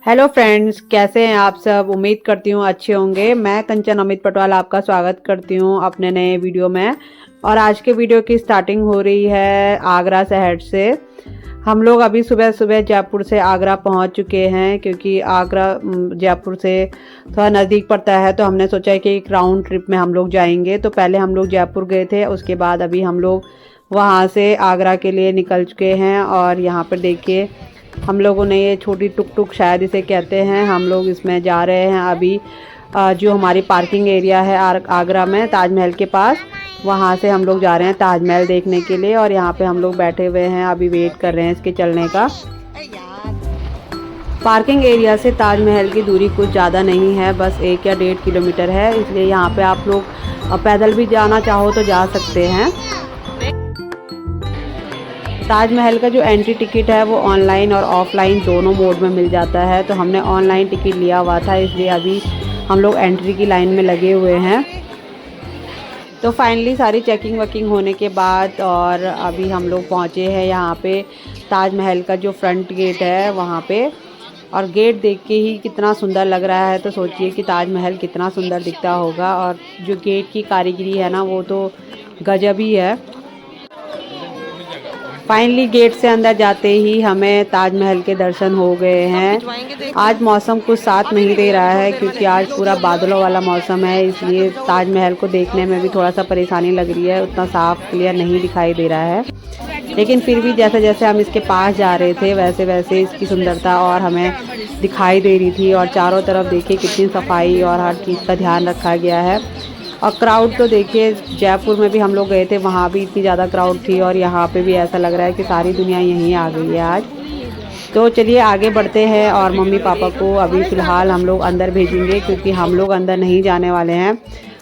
Hello friends, कैसे हैं आप सब। उम्मीद करती हूँ अच्छे होंगे। मैं कंचन अमित पटवाल आपका स्वागत करती हूँ अपने नए वीडियो में। और आज के वीडियो की स्टार्टिंग हो रही है आगरा शहर से। हम लोग अभी सुबह सुबह जयपुर से आगरा पहुँच चुके हैं, क्योंकि आगरा जयपुर से थोड़ा नज़दीक पड़ता है। तो हमने सोचा कि एक राउंड ट्रिप में हम लोग जाएंगे। तो पहले हम लोग जयपुर गए थे, उसके बाद अभी हम लोग वहाँ से आगरा के लिए निकल चुके हैं। और यहाँ पर देखिए हम लोगों ने ये छोटी टुक टुक शायद इसे कहते हैं, हम लोग इसमें जा रहे हैं अभी। जो हमारी पार्किंग एरिया है आगरा में ताजमहल के पास, वहाँ से हम लोग जा रहे हैं ताजमहल देखने के लिए। और यहाँ पे हम लोग बैठे हुए हैं, अभी वेट कर रहे हैं इसके चलने का। पार्किंग एरिया से ताजमहल की दूरी कुछ ज़्यादा नहीं है, बस 1 या 1.5 किलोमीटर है। इसलिए यहाँ पे आप लोग पैदल भी जाना चाहो तो जा सकते हैं। ताजमहल का जो एंट्री टिकट है वो ऑनलाइन और ऑफलाइन दोनों मोड में मिल जाता है। तो हमने ऑनलाइन टिकट लिया हुआ था, इसलिए अभी हम लोग एंट्री की लाइन में लगे हुए हैं। तो फाइनली सारी चेकिंग वकिंग होने के बाद और अभी हम लोग पहुँचे हैं यहाँ पे ताजमहल का जो फ्रंट गेट है वहाँ पे। और गेट देख के ही कितना सुंदर लग रहा है, तो सोचिए कि ताजमहल कितना सुंदर दिखता होगा। और जो गेट की कारीगरी है ना, वो तो गजब ही है। फाइनली गेट से अंदर जाते ही हमें ताजमहल के दर्शन हो गए हैं। आज मौसम कुछ साथ नहीं दे रहा है, क्योंकि आज पूरा बादलों वाला मौसम है, इसलिए ताजमहल को देखने में भी थोड़ा सा परेशानी लग रही है। उतना साफ क्लियर नहीं दिखाई दे रहा है, लेकिन फिर भी जैसे जैसे हम इसके पास जा रहे थे वैसे वैसे इसकी सुंदरता और हमें दिखाई दे रही थी। और चारों तरफ देखिए कितनी सफाई और हर चीज़ का ध्यान रखा गया है। और क्राउड तो देखिए, जयपुर में भी हम लोग गए थे, वहाँ भी इतनी ज़्यादा क्राउड थी। और यहाँ पे भी ऐसा लग रहा है कि सारी दुनिया यहीं आ गई है आज। तो चलिए आगे बढ़ते हैं। और मम्मी पापा को अभी फ़िलहाल हम लोग अंदर भेजेंगे, क्योंकि हम लोग अंदर नहीं जाने वाले हैं।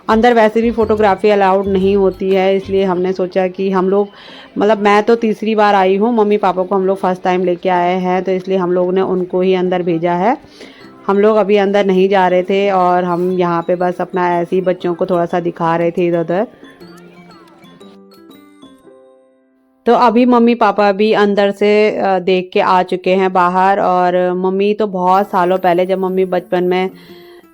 अंदर वैसे भी फ़ोटोग्राफी अलाउड नहीं होती है, इसलिए हमने सोचा कि हम लोग, मतलब मैं तो तीसरी बार आई हूँ, मम्मी पापा को हम लोग फर्स्ट टाइम लेके आए हैं, तो इसलिए हम लोग ने उनको ही अंदर भेजा है। हम लोग अभी अंदर नहीं जा रहे थे, और हम यहाँ पे बस अपना ऐसे ही बच्चों को थोड़ा सा दिखा रहे थे इधर उधर। तो अभी मम्मी पापा भी अंदर से देख के आ चुके हैं बाहर। और मम्मी तो बहुत सालों पहले, जब मम्मी बचपन में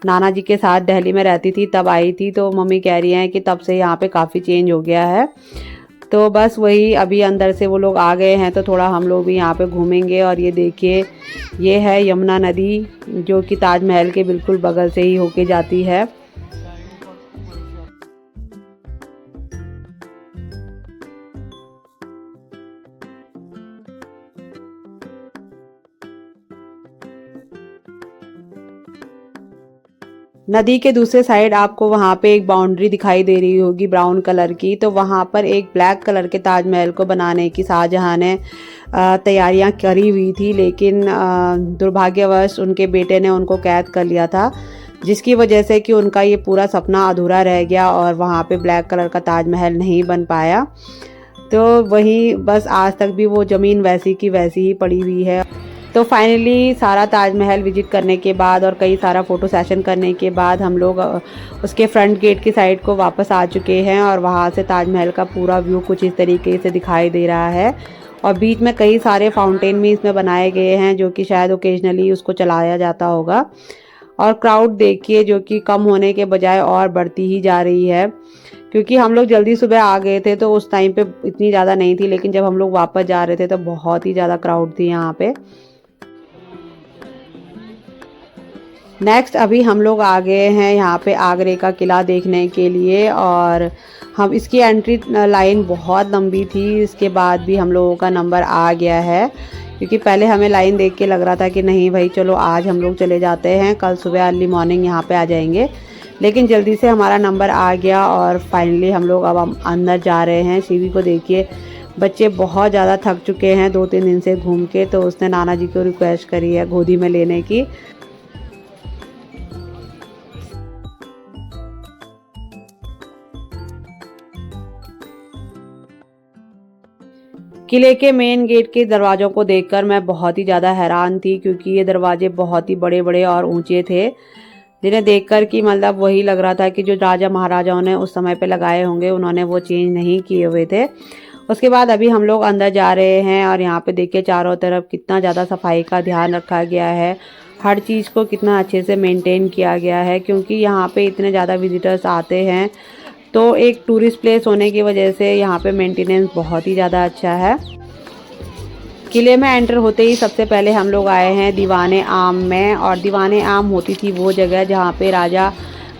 नाना जी के साथ दिल्ली में रहती थी तब आई थी। तो मम्मी कह रही हैं कि तब से यहाँ पे काफ़ी चेंज हो गया है। तो बस वही अभी अंदर से वो लोग आ गए हैं, तो थोड़ा हम लोग भी यहाँ पे घूमेंगे। और ये देखिए, ये है यमुना नदी, जो कि ताजमहल के बिल्कुल बगल से ही होके जाती है। नदी के दूसरे साइड आपको वहाँ पे एक बाउंड्री दिखाई दे रही होगी ब्राउन कलर की। तो वहाँ पर एक ब्लैक कलर के ताजमहल को बनाने की शाहजहाँ ने तैयारियां करी हुई थी, लेकिन दुर्भाग्यवश उनके बेटे ने उनको कैद कर लिया था, जिसकी वजह से कि उनका ये पूरा सपना अधूरा रह गया और वहाँ पे ब्लैक कलर का ताजमहल नहीं बन पाया। तो वही बस आज तक भी वो ज़मीन वैसी की वैसी ही पड़ी हुई है। तो फाइनली सारा ताजमहल विजिट करने के बाद और कई सारा फ़ोटो सेशन करने के बाद हम लोग उसके फ्रंट गेट की साइड को वापस आ चुके हैं। और वहाँ से ताजमहल का पूरा व्यू कुछ इस तरीके से दिखाई दे रहा है। और बीच में कई सारे फाउंटेन भी इसमें बनाए गए हैं, जो कि शायद ओकेजनली उसको चलाया जाता होगा। और क्राउड देखिए, जो कि कम होने के बजाय और बढ़ती ही जा रही है, क्योंकि हम लोग जल्दी सुबह आ गए थे तो उस टाइम पे इतनी ज़्यादा नहीं थी, लेकिन जब हम लोग वापस जा रहे थे तो बहुत ही ज़्यादा क्राउड थी यहाँ पे। नेक्स्ट अभी हम लोग आ गए हैं यहाँ पे आगरे का किला देखने के लिए। और हम इसकी एंट्री लाइन बहुत लंबी थी, इसके बाद भी हम लोगों का नंबर आ गया है, क्योंकि पहले हमें लाइन देख के लग रहा था कि नहीं भाई चलो आज हम लोग चले जाते हैं, कल सुबह अर्ली मॉर्निंग यहाँ पे आ जाएंगे। लेकिन जल्दी से हमारा नंबर आ गया और फाइनली हम लोग अब अंदर जा रहे हैं। सीवी को देखिए, बच्चे बहुत ज़्यादा थक चुके हैं 2-3 दिन से घूम के, तो उसने नाना जी को रिक्वेस्ट करी है गोदी में लेने की। किले के मेन गेट के दरवाज़ों को देखकर मैं बहुत ही ज़्यादा हैरान थी, क्योंकि ये दरवाजे बहुत ही बड़े बड़े और ऊंचे थे, जिन्हें देखकर कि मतलब वही लग रहा था कि जो राजा महाराजाओं ने उस समय पे लगाए होंगे उन्होंने वो चेंज नहीं किए हुए थे। उसके बाद अभी हम लोग अंदर जा रहे हैं और यहाँ पे देखिए चारों तरफ कितना ज़्यादा सफाई का ध्यान रखा गया है। हर चीज़ को कितना अच्छे से मेंटेन किया गया है, क्योंकि यहाँ पे इतने ज़्यादा विजिटर्स आते हैं तो एक टूरिस्ट प्लेस होने की वजह से यहाँ पे मेंटेनेंस बहुत ही ज़्यादा अच्छा है। किले में एंटर होते ही सबसे पहले हम लोग आए हैं दीवाने आम में, और दीवाने आम होती थी वो जगह जहाँ पे राजा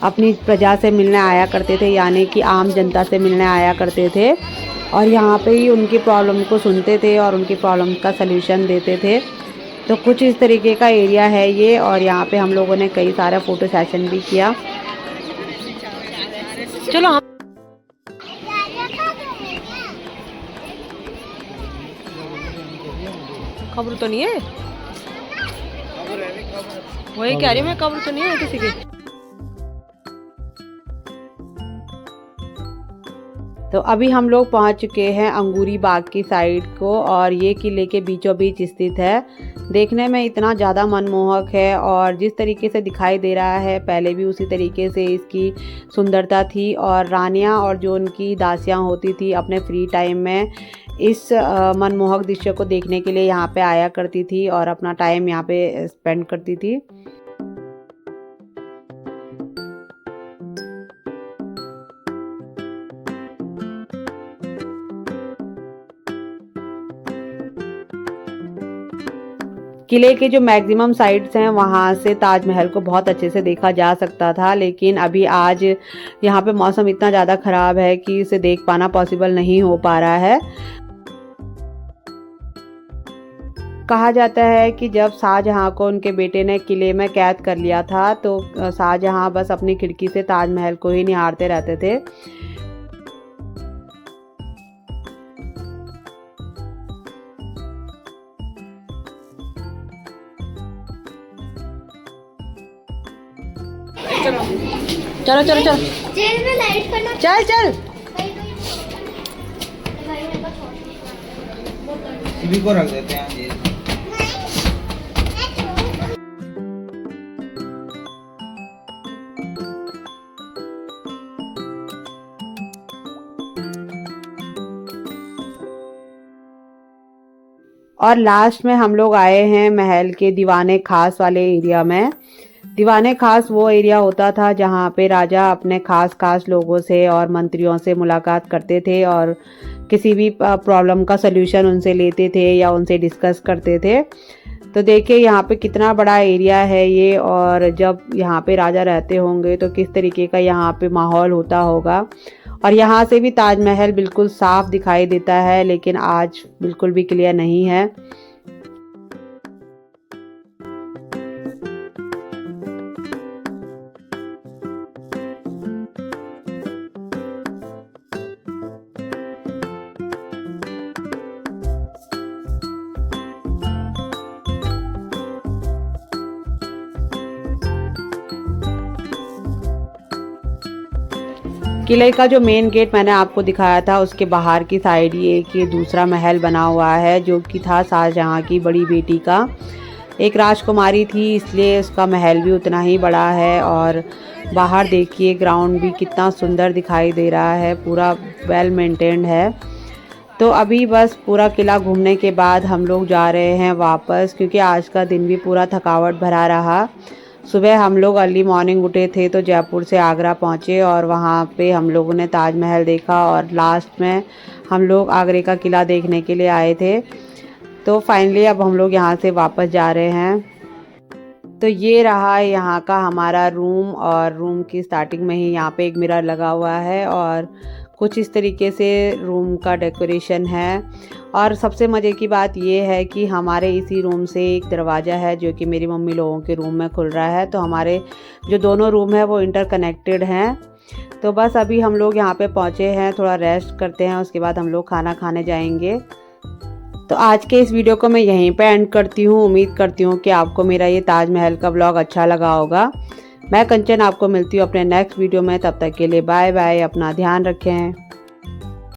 अपनी प्रजा से मिलने आया करते थे, यानी कि आम जनता से मिलने आया करते थे, और यहाँ पे ही उनकी प्रॉब्लम को सुनते थे और उनकी प्रॉब्लम का सल्यूशन देते थे। तो कुछ इस तरीके का एरिया है ये, और यहाँ पे हम लोगों ने कई सारा फ़ोटो सेशन भी किया। चलो हम कब्र तो नहीं है, वही कह रही मैं, कब्र तो नहीं है किसी की। तो अभी हम लोग पहुंच चुके हैं अंगूरी बाग की साइड को, और ये किले के बीचों बीच स्थित है। देखने में इतना ज़्यादा मनमोहक है, और जिस तरीके से दिखाई दे रहा है पहले भी उसी तरीके से इसकी सुंदरता थी। और रानियां और जो उनकी दासियां होती थी अपने फ्री टाइम में इस मनमोहक दृश्य को देखने के लिए यहाँ पे आया करती थी और अपना टाइम यहाँ पे स्पेंड करती थी। किले के जो मैक्सिमम साइड्स हैं वहाँ से ताजमहल को बहुत अच्छे से देखा जा सकता था, लेकिन अभी आज यहाँ पे मौसम इतना ज़्यादा ख़राब है कि इसे देख पाना पॉसिबल नहीं हो पा रहा है। कहा जाता है कि जब शाहजहाँ को उनके बेटे ने किले में कैद कर लिया था तो शाहजहाँ बस अपनी खिड़की से ताजमहल को ही निहारते रहते थे। चलो चलो चलो जेल में लाइट करना, चल चल सभी को रख देते हैं जेल। और लास्ट में हम लोग आए हैं महल के दीवाने खास वाले एरिया में। दीवाने खास वो एरिया होता था जहाँ पे राजा अपने खास लोगों से और मंत्रियों से मुलाकात करते थे और किसी भी प्रॉब्लम का सल्यूशन उनसे लेते थे या उनसे डिस्कस करते थे। तो देखिए यहाँ पे कितना बड़ा एरिया है ये, और जब यहाँ पे राजा रहते होंगे तो किस तरीके का यहाँ पे माहौल होता होगा। और यहाँ से भी ताजमहल बिल्कुल साफ दिखाई देता है, लेकिन आज बिल्कुल भी क्लियर नहीं है। किले का जो मेन गेट मैंने आपको दिखाया था उसके बाहर की साइड ये दूसरा महल बना हुआ है, जो कि था शाहजहाँ की बड़ी बेटी का। एक राजकुमारी थी इसलिए उसका महल भी उतना ही बड़ा है। और बाहर देखिए ग्राउंड भी कितना सुंदर दिखाई दे रहा है, पूरा वेल मेंटेन्ड है। तो अभी बस पूरा किला घूमने के बाद हम लोग जा रहे हैं वापस, क्योंकि आज का दिन भी पूरा थकावट भरा रहा। सुबह हम लोग अर्ली मॉर्निंग उठे थे तो जयपुर से आगरा पहुँचे और वहाँ पे हम लोगों ने ताजमहल देखा, और लास्ट में हम लोग आगरे का किला देखने के लिए आए थे। तो फाइनली अब हम लोग यहाँ से वापस जा रहे हैं। तो ये रहा यहाँ का हमारा रूम, और रूम की स्टार्टिंग में ही यहाँ पे एक मिरर लगा हुआ है और कुछ इस तरीके से रूम का डेकोरेशन है। और सबसे मज़े की बात ये है कि हमारे इसी रूम से एक दरवाज़ा है जो कि मेरी मम्मी लोगों के रूम में खुल रहा है। तो हमारे जो दोनों रूम है वो इंटरकनेक्टेड हैं। तो बस अभी हम लोग यहाँ पे पहुँचे हैं, थोड़ा रेस्ट करते हैं, उसके बाद हम लोग खाना खाने जाएंगे। तो आज के इस वीडियो को मैं यहीं पे एंड करती हूँ। उम्मीद करती हूँ कि आपको मेरा ये ताजमहल का व्लॉग अच्छा लगा होगा। मैं कंचन आपको मिलती हूँ अपने नेक्स्ट वीडियो में, तब तक के लिए बाय बाय, अपना ध्यान रखें।